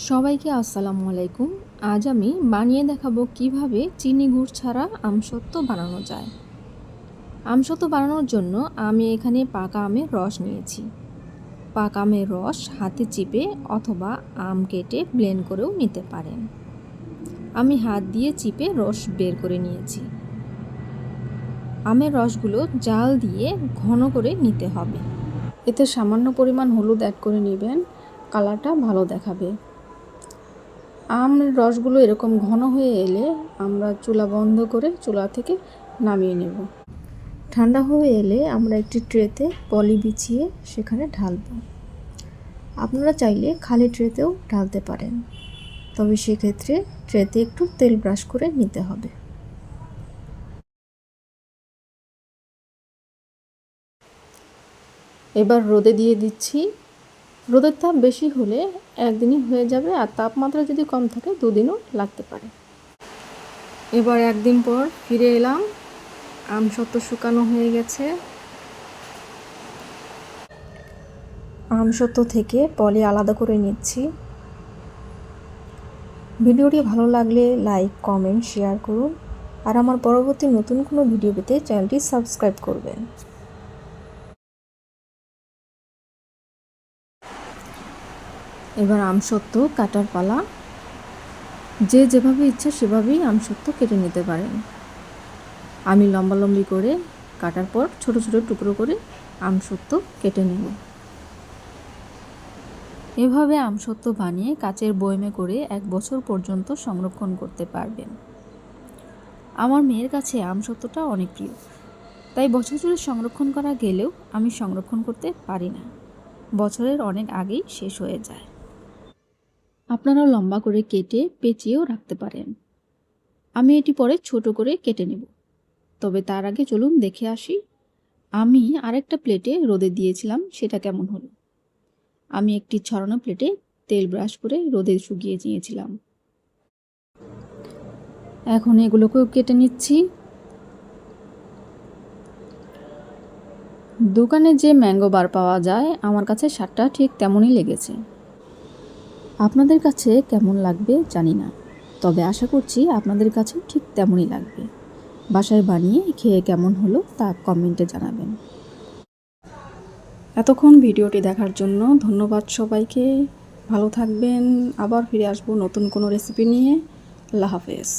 সবাইকে আসসালামু আলাইকুম। আজ আমি বানিয়ে দেখাবো কিভাবে চিনি গুড় ছাড়া আমসত্ত্ব বানানো যায়। আমসত্ত্ব বানানোর জন্য আমি এখানে পাকা আমের রস নিয়েছি। পাকা আমের রস হাতে চিপে অথবা আম কেটে ব্লেন্ড করেও নিতে পারেন। আমি হাত দিয়ে চিপে রস বের করে নিয়েছি। আমের রসগুলো জাল দিয়ে ঘন করে নিতে হবে। এতে সামান্য পরিমাণ হলুদ অ্যাড করে নেবেন, কালারটা ভালো দেখাবে। আমের রসগুলো এরকম ঘন হয়ে এলে আমরা চুলা বন্ধ করে চুলা থেকে নামিয়ে নেব। ঠান্ডা হয়ে এলে আমরা একটি ট্রেতে পলি বিছিয়ে সেখানে ঢালব। আপনারা চাইলে খালি ট্রেতেও ঢালতে পারেন, তবে সেক্ষেত্রে ট্রেতে একটু তেল ব্রাশ করে নিতে হবে। এবার রোদে দিয়ে দিচ্ছি। রোদের তাপ বেশি হলে একদিনই হয়ে যাবে, আর তাপমাত্রা যদি কম থাকে দুদিনও লাগতে পারে। এবার একদিন পর ফিরে এলাম। আমসত্ত্ব শুকানো হয়ে গেছে। আমসত্ত্ব থেকে পলি আলাদা করে নিচ্ছি। ভিডিওটি ভালো লাগলে লাইক, কমেন্ট, শেয়ার করুন। আর আমার পরবর্তী নতুন কোনো ভিডিও পেতে চ্যানেলটি সাবস্ক্রাইব করবেন। এবার আমসত্ত্ব কাটার পালা। যে যেভাবে ইচ্ছা সেভাবেই আমসত্ত্ব কেটে নিতে পারেন। আমি লম্বালম্বি করে কাটার পর ছোট ছোট টুকরো করে আমসত্ত্ব কেটে নেব। এভাবে আমসত্ত্ব বানিয়ে কাচের বয়মে করে 1 বছর পর্যন্ত সংরক্ষণ করতে পারবেন। আমার মেয়ের কাছে আমসত্ত্বটা অনেক প্রিয়, তাই বছর জুড়ে সংরক্ষণ করা গেলেও আমি সংরক্ষণ করতে পারি না। বছরের অনেক আগেই শেষ হয়ে যায়। আপনারা লম্বা করে কেটে পেঁচিয়েও রাখতে পারেন। আমি এটি পরে ছোট করে কেটে নেব। তবে তার আগে চলুন দেখে আসি আমি আরেকটা প্লেটে রোদে দিয়েছিলাম সেটা কেমন হলো। আমি একটি ছড়ানো প্লেটে তেল ব্রাশ করে রোদে শুকিয়ে নিয়েছিলাম। এখন এগুলোকেও কেটে নিচ্ছি। দোকানে যে ম্যাঙ্গো বার পাওয়া যায় আমার কাছে স্বাদটা ঠিক তেমনই লেগেছে। আপনাদের কাছে কেমন লাগবে জানি না, তবে আশা করছি আপনাদের কাছেও ঠিক তেমনই লাগবে। বাসায় বানিয়ে খেয়ে কেমন হলো তা কমেন্টে জানাবেন। এতক্ষণ ভিডিওটি দেখার জন্য ধন্যবাদ সবাইকে। ভালো থাকবেন। আবার ফিরে আসবো নতুন কোনো রেসিপি নিয়ে। আল্লাহ হাফেজ।